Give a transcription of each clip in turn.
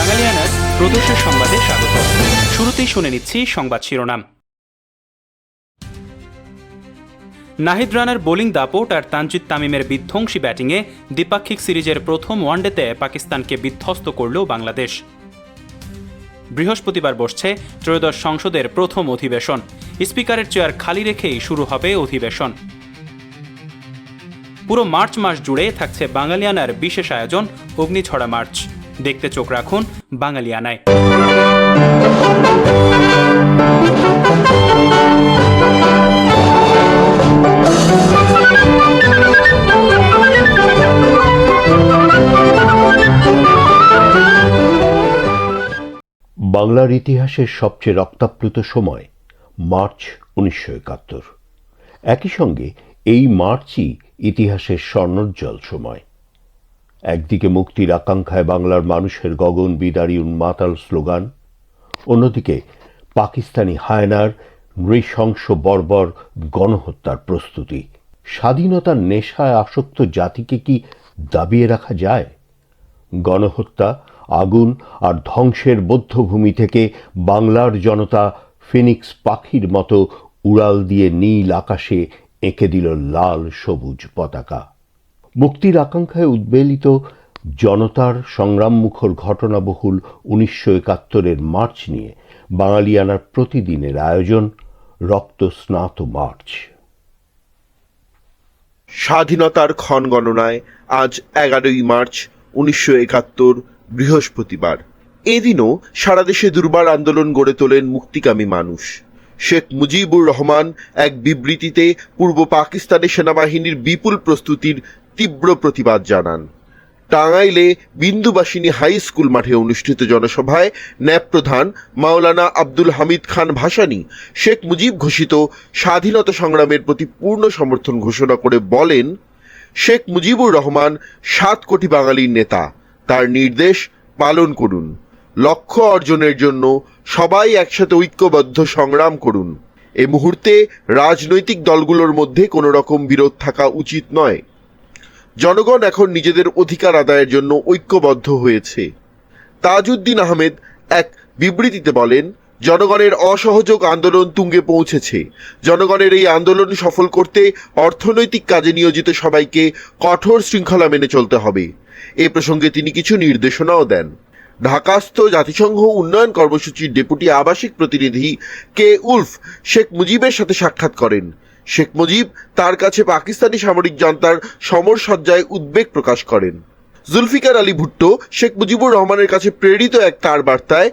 বাঙালিয়ানার প্রদর্শের সংবাদে স্বাগত। শুরুতেই শুনে নিচ্ছি সংবাদ শিরোনাম। নাহিদ রানার বোলিং দাপট আর তানজিদ তামিমের বিধ্বংসী ব্যাটিংয়ে দ্বিপাক্ষিক সিরিজের প্রথম ওয়ানডেতে পাকিস্তানকে বিধ্বস্ত করল বাংলাদেশ। বৃহস্পতিবার বসছে ত্রয়োদশ সংসদের প্রথম অধিবেশন। স্পিকারের চেয়ার খালি রেখেই শুরু হবে অধিবেশন। পুরো মার্চ মাস জুড়ে থাকছে বাঙালিয়ানার বিশেষ আয়োজন অগ্নিছড়া মার্চ। দেখতে চোখ রাখুন বাঙালিয়ানায়। বাংলার ইতিহাসের সবচেয়ে রক্তাপ্লুত সময় মার্চ 1971। একই সঙ্গে এই মার্চই ইতিহাসের স্বর্ণোজ্জ্বল সময়। একদিকে মুক্তির আকাঙ্ক্ষায় বাংলার মানুষের গগন বিদারী উন্মাতাল স্লোগান, অন্যদিকে পাকিস্তানি হায়নার নৃশংস বর্বর গণহত্যার প্রস্তুতি। স্বাধীনতার নেশায় আসক্ত জাতিকে কি দাবিয়ে রাখা যায়? গণহত্যা, আগুন আর ধ্বংসের বধ্যভূমি থেকে বাংলার জনতা ফিনিক্স পাখির মতো উড়াল দিয়ে নীল আকাশে এঁকে দিল লাল সবুজ পতাকা। মুক্তির আকাঙ্ক্ষায় উদ্বেলিত জনতার সংগ্রামমুখর ঘটনাবহুল 1971-এর মার্চ নিয়ে বাঙালিয়ানার প্রতিদিনের আয়োজন রক্তস্নাত মার্চ। স্বাধীনতার ক্ষণ গণনায় আজ 11ই মার্চ 1971 বৃহস্পতিবার। এদিনও সারা দেশে দুর্বার আন্দোলন গড়ে তোলেন মুক্তিকামী মানুষ। শেখ মুজিবুর রহমান এক বিবৃতিতে পূর্ব পাকিস্তানের সেনাবাহিনীর বিপুল প্রস্তুতির তীব্র প্রতিবাদ জানান। টাঙ্গাইলে বিন্দুবাসিনী হাই স্কুল মাঠে অনুষ্ঠিত জনসভায় ন্যাপ প্রধান মাওলানা আব্দুল হামিদ খান ভাসানী শেখ মুজিব ঘোষিত স্বাধীনতা সংগ্রামের প্রতি পূর্ণ সমর্থন ঘোষণা করে বলেন, শেখ মুজিবুর রহমান 7 কোটি বাঙালির নেতা, তার নির্দেশ পালন করুন। লক্ষ্য অর্জনের জন্য সবাই একসাথে ঐক্যবদ্ধ সংগ্রাম করুন। এ মুহূর্তে রাজনৈতিক দলগুলোর মধ্যে কোনো রকম বিরোধ থাকা উচিত নয়। জনগণ এখন নিজেদের অধিকার আদায়ের জন্য ঐক্যবদ্ধ হয়েছে। তাজউদ্দিন আহমেদ এক বিবৃতিতে বলেন, জনগণের অসহযোগ আন্দোলন তুঙ্গে পৌঁছেছে। জনগণের এই আন্দোলন সফল করতে অর্থনৈতিক কাজে নিয়োজিত সবাইকে কঠোর শৃঙ্খলা মেনে চলতে হবে। এ প্রসঙ্গে তিনি কিছু নির্দেশনাও দেন। ঢাকাস্থ জাতিসংঘ উন্নয়ন কর্মসূচির ডেপুটি আবাসিক প্রতিনিধি কে উলফ শেখ মুজিবের সাথে সাক্ষাৎ করেন। শেখ মুজিব তার কাছে পাকিস্তানি সামরিক জনতার সমরসজ্জায় উদ্বেগ প্রকাশ করেন। জুলফিকার আলী ভুট্টো শেখ মুজিবুর রহমানের কাছে প্রেরিত এক তার বার্তায়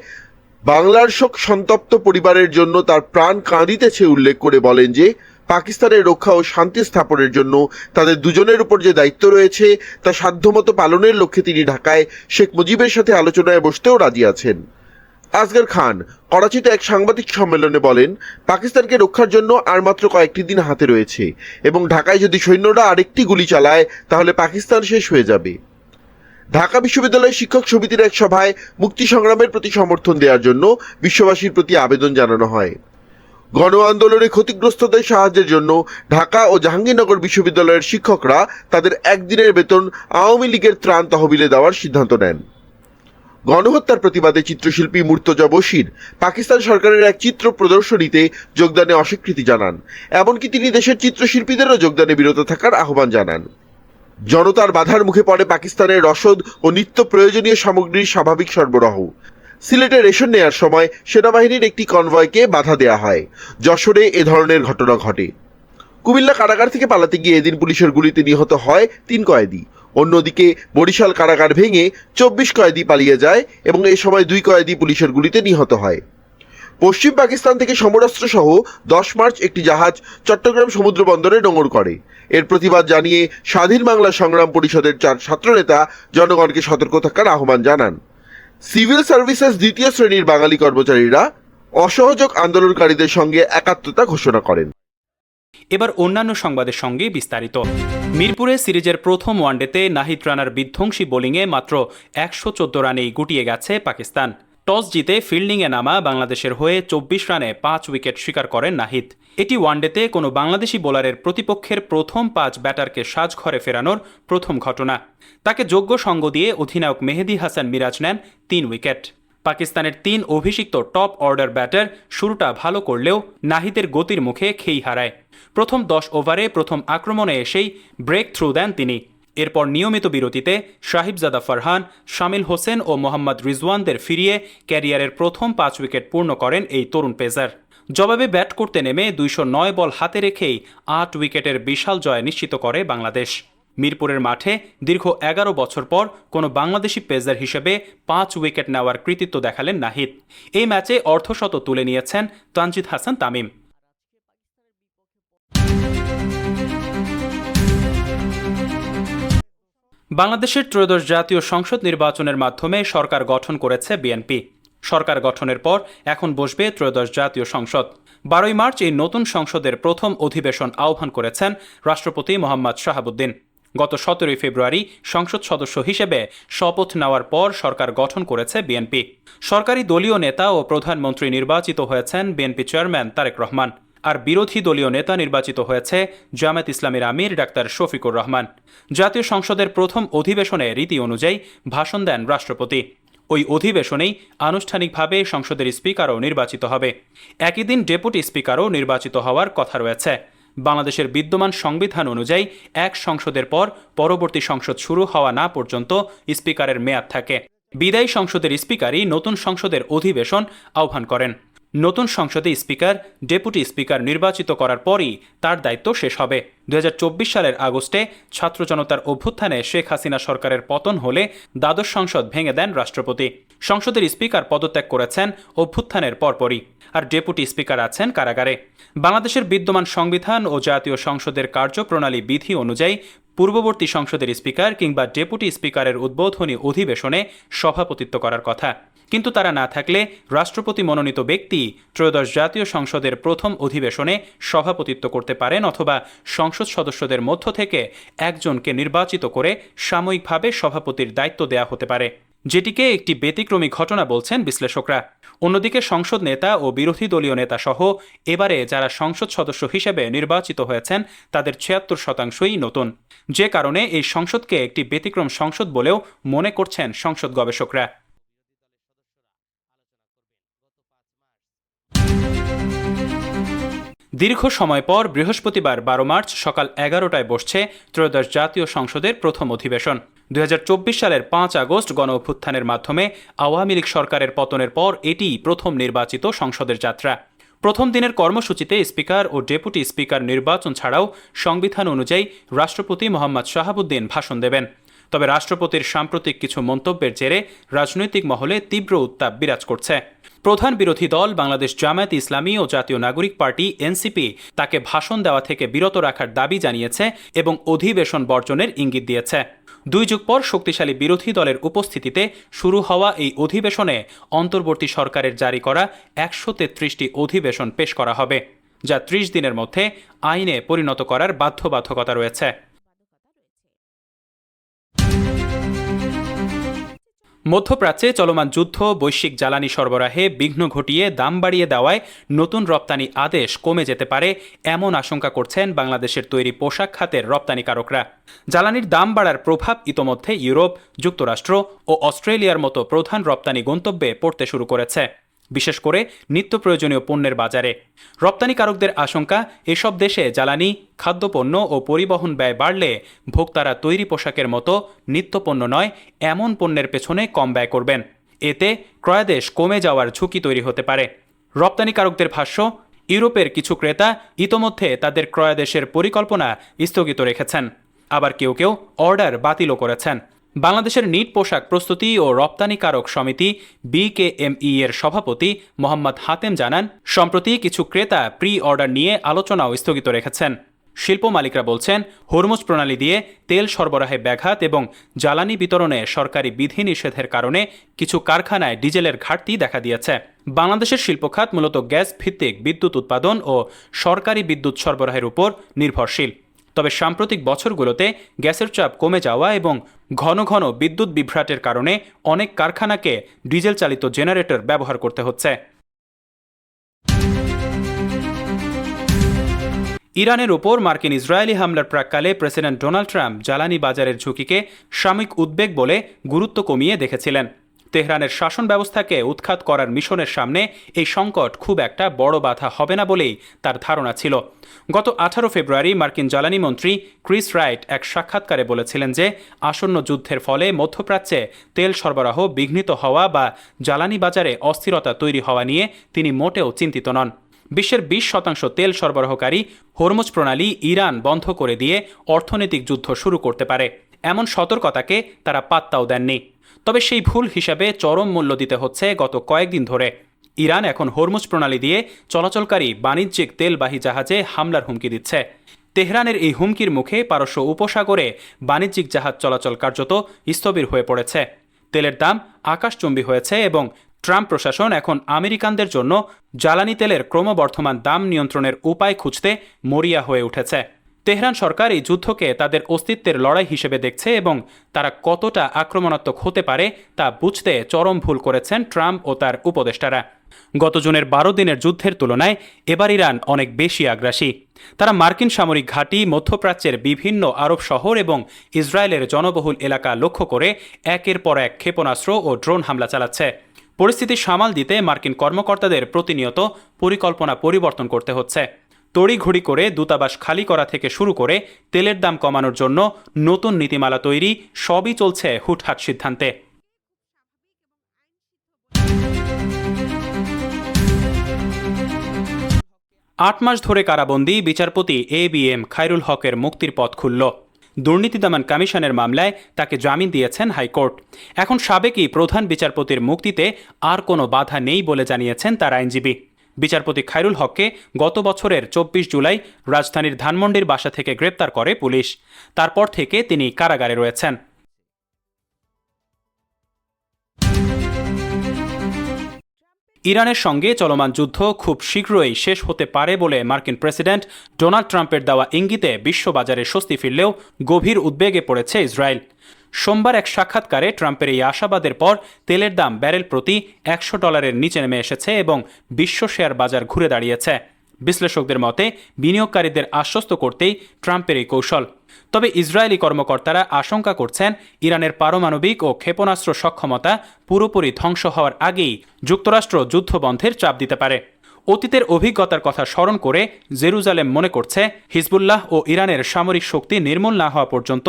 বাংলার শোক সন্তপ্ত পরিবারের জন্য তার প্রাণ কাঁদিতেছে উল্লেখ করে বলেন যে পাকিস্তানের রক্ষা ও শান্তি স্থাপনের জন্য তাদের দুজনের উপর যে দায়িত্ব রয়েছে তা সাধ্যমতো পালনের লক্ষ্যে তিনি ঢাকায় শেখ মুজিবের সাথে আলোচনায় বসতেও রাজি আছেন। আসগর খান করাচিতে এক সাংবাদিক সম্মেলনে বলেন, পাকিস্তানকে রক্ষার জন্য আর মাত্র কয়েকটি দিন হাতে রয়েছে এবং ঢাকায় যদি সৈন্যরা আরেকটি গুলি চালায় তাহলে পাকিস্তান শেষ হয়ে যাবে। ঢাকা বিশ্ববিদ্যালয় শিক্ষক সমিতির এক সভায় মুক্তি সংগ্রামের প্রতি সমর্থন দেওয়ার জন্য বিশ্ববাসীর প্রতি আবেদন জানানো হয়। গণ আন্দোলনে ক্ষতিগ্রস্তদের সাহায্যের জন্য ঢাকা ও জাহাঙ্গীরনগর বিশ্ববিদ্যালয়ের শিক্ষকরা তাদের একদিনের বেতন আওয়ামী লীগের ত্রাণ তহবিলে দেওয়ার সিদ্ধান্ত নেন। গণহত্যার প্রতিবাদে চিত্রশিল্পী মুর্তজা বশির পাকিস্তান সরকারের এক চিত্র প্রদর্শনীতে যোগদানে অস্বীকৃতি জানান। এমনকি তিনি দেশের চিত্রশিল্পীদেরও যোগদানে বিরত থাকার আহ্বান জানান। জনতার বাধার মুখে পড়ে পাকিস্তানের রসদ ও নিত্য প্রয়োজনীয় সামগ্রীর স্বাভাবিক সরবরাহ। সিলেটে রেশন নেয়ার সময় সেনাবাহিনীর একটি কনভয়কে বাধা দেয়া হয়। যশোরে এ ধরনের ঘটনা ঘটে। কুমিল্লা কারাগার থেকে পালাতে গিয়ে এদিন পুলিশের গুলিতে নিহত হয় 3 কয়েদি। অন্যদিকে বরিশাল কারাগার ভেঙে 24 কয়েদি পালিয়ে যায় এবং এই সময় 2 কয়েদি পুলিশের গুলিতে নিহত হয়। পশ্চিম পাকিস্তান থেকে সমরাস্ত্র সহ 10 মার্চ একটি জাহাজ চট্টগ্রাম সমুদ্র বন্দরে নোঙর করে। এর প্রতিবাদ জানিয়ে স্বাধীন বাংলা সংগ্রাম পরিষদের 4 ছাত্রনেতা জনগণকে সতর্ক থাকার আহ্বান জানান। সিভিল সার্ভিসেস 2য় শ্রেণীর বাঙালি কর্মচারীরা অসহযোগ আন্দোলনকারীদের সঙ্গে একাত্মতা ঘোষণা করেন। এবার অন্যান্য সংবাদের সঙ্গে বিস্তারিত। মিরপুরে সিরিজের প্রথম ওয়ানডেতে নাহিদ রানার বিধ্বংসী বোলিংয়ে মাত্র 114 রানেই গুটিয়ে গেছে পাকিস্তান। টস জিতে ফিল্ডিংয়ে নামা বাংলাদেশের হয়ে ২৪ রানে ৫ উইকেট শিকার করেন নাহিদ। এটি ওয়ানডেতে কোনো বাংলাদেশি বোলারের প্রতিপক্ষের প্রথম ৫ ব্যাটারকে সাজঘরে ফেরানোর প্রথম ঘটনা। তাকে যোগ্য সঙ্গ দিয়ে অধিনায়ক মেহেদী হাসান মিরাজ নেন ৩ উইকেট। পাকিস্তানের ৩ অভিষিক্ত টপ অর্ডার ব্যাটার শুরুটা ভালো করলেও নাহিদের গতির মুখে খেই হারায়। প্রথম ১০ ওভারে প্রথম আক্রমণে এসেই ব্রেক থ্রু দেন তিনি। এরপর নিয়মিত বিরতিতে সাহিবজাদা ফারহান, শামিল হোসেন ও মোহাম্মদ রিজওয়ানদের ফিরিয়ে ক্যারিয়ারের প্রথম ৫ উইকেট পূর্ণ করেন এই তরুণ পেসার। জবাবে ব্যাট করতে নেমে ২০৯ বল হাতে রেখেই ৮ উইকেটের বিশাল জয় নিশ্চিত করে বাংলাদেশ। মিরপুরের মাঠে দীর্ঘ ১১ বছর পর কোনো বাংলাদেশি পেসার হিসেবে ৫ উইকেট নেওয়ার কৃতিত্ব দেখালেন নাহিদ। এই ম্যাচে অর্ধশত তুলে নিয়েছেন তানজিদ হাসান তামিম। বাংলাদেশের ত্রয়োদশ জাতীয় সংসদ নির্বাচনের মাধ্যমে সরকার গঠন করেছে বিএনপি। সরকার গঠনের পর এখন বসবে ত্রয়োদশ জাতীয় সংসদ। ১২ই মার্চ এই নতুন সংসদের প্রথম অধিবেশন আহ্বান করেছেন রাষ্ট্রপতি মোহাম্মদ শাহাবুদ্দিন। গত ১৭ই ফেব্রুয়ারি সংসদ সদস্য হিসেবে শপথ নেওয়ার পর সরকার গঠন করেছে বিএনপি। সরকারি দলীয় নেতা ও প্রধানমন্ত্রী নির্বাচিত হয়েছেন বিএনপি চেয়ারম্যান তারেক রহমান, আর বিরোধী দলীয় নেতা নির্বাচিত হয়েছে জামায়াত ইসলামীর আমির ডাক্তার শফিকুর রহমান। জাতীয় সংসদের প্রথম অধিবেশনে রীতি অনুযায়ী ভাষণ দেন রাষ্ট্রপতি। ওই অধিবেশনেই আনুষ্ঠানিকভাবে সংসদের স্পিকারও নির্বাচিত হবে। একই দিন ডেপুটি স্পিকারও নির্বাচিত হওয়ার কথা রয়েছে। বাংলাদেশের বিদ্যমান সংবিধান অনুযায়ী এক সংসদের পর পরবর্তী সংসদ শুরু হওয়া না পর্যন্ত স্পিকারের মেয়াদ থাকে। বিদায়ী সংসদের স্পিকারই নতুন সংসদের অধিবেশন আহ্বান করেন। নতুন সংসদে স্পিকার, ডেপুটি স্পিকার নির্বাচিত করার পরই তার দায়িত্ব শেষ হবে। ২০২৪ সালের আগস্টে ছাত্র জনতার অভ্যুত্থানে শেখ হাসিনা সরকারের পতন হলে দ্বাদশ সংসদ ভেঙে দেন রাষ্ট্রপতি। সংসদের স্পিকার পদত্যাগ করেছেন অভ্যুত্থানের পরপরই, আর ডেপুটি স্পিকার আছেন কারাগারে। বাংলাদেশের বিদ্যমান সংবিধান ও জাতীয় সংসদের কার্যপ্রণালী বিধি অনুযায়ী পূর্ববর্তী সংসদের স্পিকার কিংবা ডেপুটি স্পিকারের উদ্বোধনী অধিবেশনে সভাপতিত্ব করার কথা, কিন্তু তারা না থাকলে রাষ্ট্রপতি মনোনীত ব্যক্তি ত্রয়োদশ জাতীয় সংসদের প্রথম অধিবেশনে সভাপতিত্ব করতে পারেন অথবা সংসদ সদস্যদের মধ্য থেকে একজনকে নির্বাচিত করে সাময়িকভাবে সভাপতির দায়িত্ব দেয়া হতে পারে, যেটিকে একটি ব্যতিক্রমী ঘটনা বলছেন বিশ্লেষকরা। অন্যদিকে সংসদ নেতা ও বিরোধী দলীয় নেতা সহ এবারে যারা সংসদ সদস্য হিসেবে নির্বাচিত হয়েছেন তাদের ৭৬%ই নতুন, যে কারণে এই সংসদকে একটি ব্যতিক্রম সংসদ বলেও মনে করছেন সংসদ গবেষকরা। দীর্ঘ সময় পর বৃহস্পতিবার ১২ মার্চ সকাল ১১টায় বসছে ত্রয়োদশ জাতীয় সংসদের প্রথম অধিবেশন। ২০২৪ সালের ৫ আগস্ট গণ অভ্যুত্থানের মাধ্যমে আওয়ামী লীগ সরকারের পতনের পর এটিই প্রথম নির্বাচিত সংসদের যাত্রা। প্রথম দিনের কর্মসূচিতে স্পিকার ও ডেপুটি স্পিকার নির্বাচন ছাড়াও সংবিধান অনুযায়ী রাষ্ট্রপতি মোহাম্মদ শাহাবুদ্দিন ভাষণ দেবেন। তবে রাষ্ট্রপতির সাম্প্রতিক কিছু মন্তব্যের জেরে রাজনৈতিক মহলে তীব্র উত্তাপ বিরাজ করছে। প্রধান বিরোধী দল বাংলাদেশ জামায়াত ইসলামী ও জাতীয় নাগরিক পার্টি এনসিপি তাকে ভাষণ দেওয়া থেকে বিরত রাখার দাবি জানিয়েছে এবং অধিবেশন বর্জনের ইঙ্গিত দিয়েছে। ২ যুগ পর শক্তিশালী বিরোধী দলের উপস্থিতিতে শুরু হওয়া এই অধিবেশনে অন্তর্বর্তী সরকারের জারি করা ১৩৩টি অধিবেশন পেশ করা হবে, যা ৩০ দিনের মধ্যে আইনে পরিণত করার বাধ্যবাধকতা রয়েছে। মধ্যপ্রাচ্যে চলমান যুদ্ধ বৈশ্বিক জ্বালানি সরবরাহে বিঘ্ন ঘটিয়ে দাম বাড়িয়ে দেওয়ায় নতুন রপ্তানি আদেশ কমে যেতে পারে এমন আশঙ্কা করছেন বাংলাদেশের তৈরি পোশাক খাতের রপ্তানিকারকরা। জ্বালানির দাম বাড়ার প্রভাব ইতোমধ্যে ইউরোপ, যুক্তরাষ্ট্র ও অস্ট্রেলিয়ার মতো প্রধান রপ্তানি গন্তব্যে পড়তে শুরু করেছে, বিশেষ করে নিত্য প্রয়োজনীয় পণ্যের বাজারে। রপ্তানিকারকদের আশঙ্কা, এসব দেশে জ্বালানি, খাদ্যপণ্য ও পরিবহন ব্যয় বাড়লে ভোক্তারা তৈরি পোশাকের মতো নিত্যপণ্য নয় এমন পণ্যের পেছনে কম ব্যয় করবেন। এতে ক্রয়াদেশ কমে যাওয়ার ঝুঁকি তৈরি হতে পারে। রপ্তানিকারকদের ভাষ্য, ইউরোপের কিছু ক্রেতা ইতোমধ্যে তাদের ক্রয়াদেশের পরিকল্পনা স্থগিত রেখেছেন, আবার কেউ কেউ অর্ডার বাতিলও করেছেন। বাংলাদেশের নিট পোশাক প্রস্তুতি ও রপ্তানিকারক সমিতি BKME এর সভাপতি মোহাম্মদ হাতেম জানান, সম্প্রতি কিছু ক্রেতা প্রি অর্ডার নিয়ে আলোচনাও স্থগিত রেখেছেন। শিল্প মালিকরা বলছেন, হরমুজ প্রণালী দিয়ে তেল সরবরাহে ব্যাঘাত এবং জ্বালানি বিতরণে সরকারি বিধিনিষেধের কারণে কিছু কারখানায় ডিজেলের ঘাটতি দেখা দিয়েছে। বাংলাদেশের শিল্পখাত মূলত গ্যাস ভিত্তিক বিদ্যুৎ উৎপাদন ও সরকারি বিদ্যুৎ সরবরাহের উপর নির্ভরশীল। তবে সাম্প্রতিক বছরগুলোতে গ্যাসের চাপ কমে যাওয়া এবং ঘন ঘন বিদ্যুৎ বিভ্রাটের কারণে অনেক কারখানাকে ডিজেল চালিত জেনারেটর ব্যবহার করতে হচ্ছে। ইরানের উপর মার্কিন ইসরায়েলি হামলার প্রাক্কালে প্রেসিডেন্ট ডোনাল্ড ট্রাম্প জ্বালানি বাজারের ঝুঁকিকে সাময়িক উদ্বেগ বলে গুরুত্ব কমিয়ে দেখেছিলেন। তেহরানের শাসন ব্যবস্থাকে উৎখাত করার মিশনের সামনে এই সংকট খুব একটা বড় বাধা হবে না বলেই তার ধারণা ছিল। গত 18 ফেব্রুয়ারি মার্কিন জ্বালানি মন্ত্রী ক্রিস রাইট এক সাক্ষাৎকারে বলেছিলেন যে আসন্ন যুদ্ধের ফলে মধ্যপ্রাচ্যে তেল সরবরাহ বিঘ্নিত হওয়া বা জ্বালানি বাজারে অস্থিরতা তৈরি হওয়া নিয়ে তিনি মোটেও চিন্তিত নন। বিশ্বের 20% তেল সরবরাহকারী হরমুজ প্রণালী ইরান বন্ধ করে দিয়ে অর্থনৈতিক যুদ্ধ শুরু করতে পারে এমন সতর্কতাকে তারা পাত্তাও দেননি। তবে সেই ভুল হিসাবে চরম মূল্য দিতে হচ্ছে গত কয়েকদিন ধরে। ইরান এখন হরমুজ প্রণালী দিয়ে চলাচলকারী বাণিজ্যিক তেলবাহী জাহাজে হামলার হুমকি দিচ্ছে। তেহরানের এই হুমকির মুখে পারস্য উপসাগরে বাণিজ্যিক জাহাজ চলাচল কার্যত স্থবির হয়ে পড়েছে। তেলের দাম আকাশচুম্বী হয়েছে এবং ট্রাম্প প্রশাসন এখন আমেরিকানদের জন্য জ্বালানি তেলের ক্রমবর্ধমান দাম নিয়ন্ত্রণের উপায় খুঁজতে মরিয়া হয়ে উঠেছে। তেহরান সরকার এই যুদ্ধকে তাদের অস্তিত্বের লড়াই হিসেবে দেখছে এবং তারা কতটা আক্রমণাত্মক হতে পারে তা বুঝতে চরম ভুল করেছেন ট্রাম্প ও তার উপদেষ্টারা। গত জুনের 12 দিনের যুদ্ধের তুলনায় এবার ইরান অনেক বেশি আগ্রাসী। তারা মার্কিন সামরিক ঘাঁটি, মধ্যপ্রাচ্যের বিভিন্ন আরব শহর এবং ইসরায়েলের জনবহুল এলাকা লক্ষ্য করে একের পর এক ক্ষেপণাস্ত্র ও ড্রোন হামলা চালাচ্ছে। পরিস্থিতি সামাল দিতে মার্কিন কর্মকর্তাদের প্রতিনিয়ত পরিকল্পনা পরিবর্তন করতে হচ্ছে। তড়িঘড়ি করে দূতাবাস খালি করা থেকে শুরু করে তেলের দাম কমানোর জন্য নতুন নীতিমালা তৈরি সবই চলছে হুটহাট সিদ্ধান্তে। 8 মাস ধরে কারাবন্দী বিচারপতি ABM খায়রুল হকের মুক্তির পথ খুলল। দুর্নীতি দমন কমিশনের মামলায় তাকে জামিন দিয়েছেন হাইকোর্ট। এখন সাবেকই প্রধান বিচারপতির মুক্তিতে আর কোনো বাধা নেই বলে জানিয়েছেন তার আইনজীবী। বিচারপতি খায়রুল হককে গত বছরের 24 জুলাই রাজধানীর ধানমন্ডির বাসা থেকে গ্রেপ্তার করে পুলিশ। তারপর থেকে তিনি কারাগারে রয়েছেন। ইরানের সঙ্গে চলমান যুদ্ধ খুব শীঘ্রই শেষ হতে পারে বলে মার্কিন প্রেসিডেন্ট ডোনাল্ড ট্রাম্পের দেওয়া ইঙ্গিতে বিশ্ববাজারে স্বস্তি ফিরলেও গভীর উদ্বেগে পড়েছে ইসরায়েল। সোমবার এক সাক্ষাৎকারে ট্রাম্পের এই আশাবাদের পর তেলের দাম ব্যারেল প্রতি $100 নিচে নেমে এসেছে এবং বিশ্ব শেয়ার বাজার ঘুরে দাঁড়িয়েছে। বিশ্লেষকদের মতে বিনিয়োগকারীদের আশ্বস্ত করতেই ট্রাম্পের এই কৌশল। তবে ইসরায়েলি কর্মকর্তারা আশঙ্কা করছেন ইরানের পারমাণবিক ও ক্ষেপণাস্ত্র সক্ষমতা পুরোপুরি ধ্বংস হওয়ার আগেই যুক্তরাষ্ট্র যুদ্ধবন্ধের চাপ দিতে পারে। অতীতের অভিজ্ঞতার কথা স্মরণ করে জেরুজালেম মনে করছে হিজবুল্লাহ ও ইরানের সামরিক শক্তি নির্মূল না হওয়া পর্যন্ত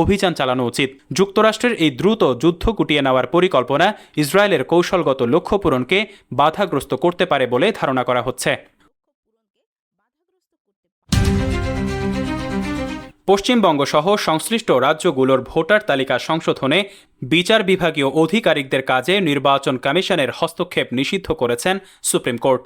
অভিযান চালানো উচিত। যুক্তরাষ্ট্রের এই দ্রুত যুদ্ধ গুটিয়ে নেওয়ার পরিকল্পনা ইসরায়েলের কৌশলগত লক্ষ্য পূরণকে বাধাগ্রস্ত করতে পারে বলে ধারণা করা হচ্ছে। পশ্চিমবঙ্গ সহ সংশ্লিষ্ট রাজ্যগুলোর ভোটার তালিকা সংশোধনে বিচার বিভাগীয় আধিকারিকদের কাজে নির্বাচন কমিশনের হস্তক্ষেপ নিষিদ্ধ করেছেন সুপ্রিম কোর্ট।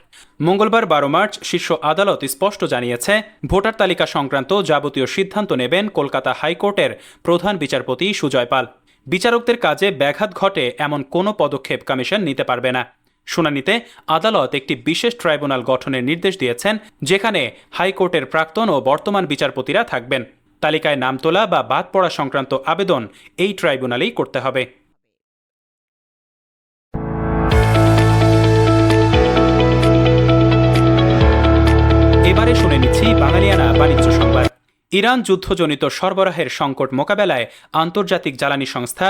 মঙ্গলবার 12 মার্চ শীর্ষ আদালত স্পষ্ট জানিয়েছে, ভোটার তালিকা সংক্রান্ত যাবতীয় সিদ্ধান্ত নেবেন কলকাতা হাইকোর্টের প্রধান বিচারপতি সুজয় পাল। বিচারকদের কাজে ব্যাঘাত ঘটে এমন কোনো পদক্ষেপ কমিশন নিতে পারবে না। শুনানিতে আদালত একটি বিশেষ ট্রাইব্যুনাল গঠনের নির্দেশ দিয়েছেন, যেখানে হাইকোর্টের প্রাক্তন ও বর্তমান বিচারপতিরা থাকবেন। তালিকায় নাম তোলা বা বাদ পড়া সংক্রান্ত আবেদন এই ট্রাইব্যুনালেই করতে হবে। এবারে শুনে নিচ্ছি বাঙালিয়ানা বাণিজ্য সংবাদ। ইরান যুদ্ধজনিত সরবরাহের সংকট মোকাবেলায় আন্তর্জাতিক জ্বালানি সংস্থা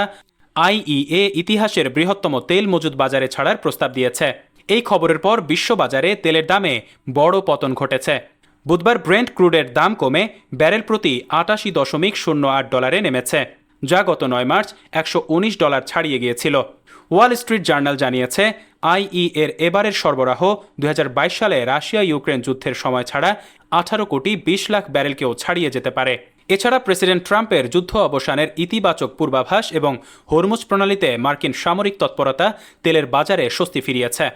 IEA ইতিহাসের বৃহত্তম তেল মজুদ বাজারে ছাড়ার প্রস্তাব দিয়েছে। এই খবরের পর বিশ্ববাজারে তেলের দামে বড় পতন ঘটেছে। বুধবার ব্রেন্ট ক্রুডের দাম কমে ব্যারেল প্রতি $88.08 নেমেছে, যা গত 9 মার্চ $119 ছাড়িয়ে গিয়েছিল। ওয়াল স্ট্রিট জার্নাল জানিয়েছে, IEA-এর এবারের সরবরাহ 2022 সালে রাশিয়া ইউক্রেন যুদ্ধের সময় ছাড়া 18,20,00,000 ব্যারেলকেও ছাড়িয়ে যেতে পারে। এছাড়া প্রেসিডেন্ট ট্রাম্পের যুদ্ধ অবসানের ইতিবাচক পূর্বাভাস এবং হরমুজ প্রণালীতে মার্কিন সামরিক তৎপরতা তেলের বাজারে স্বস্তি ফিরিয়েছে।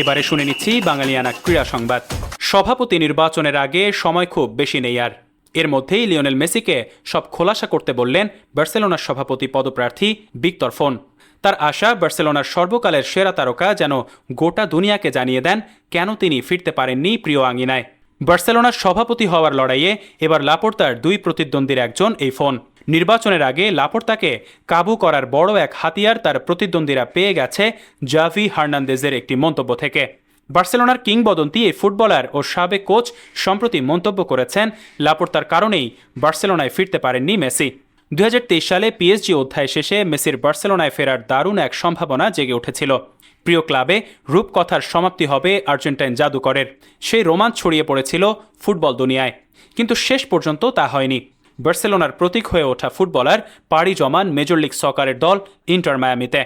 এবারে শুনে নিচ্ছি বাঙালিয়ানা ক্রীড়া সংবাদ। সভাপতি নির্বাচনের আগে সময় খুব বেশি নেই আর। এর মধ্যেই লিওনেল মেসিকে সব খোলাসা করতে বললেন বার্সেলোনার সভাপতি পদপ্রার্থী ভিক্তর ফোন। তার আশা বার্সেলোনার সর্বকালের সেরা তারকা যেন গোটা দুনিয়াকে জানিয়ে দেন কেন তিনি ফিরতে পারেননি প্রিয় আঙিনায়। বার্সেলোনার সভাপতি হওয়ার লড়াইয়ে এবার লাপোর্তার দুই প্রতিদ্বন্দ্বীর একজন এই ফোন। নির্বাচনের আগে লাপোর্তাকে কাবু করার বড় এক হাতিয়ার তার প্রতিদ্বন্দ্বীরা পেয়ে গেছে জাভি হার্নান্দেজের একটি মন্তব্য থেকে। বার্সেলোনার কিংবদন্তি এই ফুটবলার ও সাবেক কোচ সম্প্রতি মন্তব্য করেছেন লাপোর্তার কারণেই বার্সেলোনায় ফিরতে পারেননি মেসি। 2023 সালে পিএসজি অধ্যায় শেষে মেসির বার্সেলোনায় ফেরার দারুণ এক সম্ভাবনা জেগে উঠেছিল। প্রিয় ক্লাবে রূপকথার সমাপ্তি হবে আর্জেন্টাইন জাদুকরের, সেই রোমাঞ্চ ছড়িয়ে পড়েছিল ফুটবল দুনিয়ায়, কিন্তু শেষ পর্যন্ত তা হয়নি। বার্সেলোনার প্রতীক হয়ে ওঠা ফুটবলার পাড়ি জমান মেজর লিগ সকারের দল ইন্টার মায়ামিতে।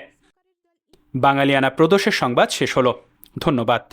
বাঙালিয়ানা প্রদোষের সংবাদ শেষ হলো। ধন্যবাদ।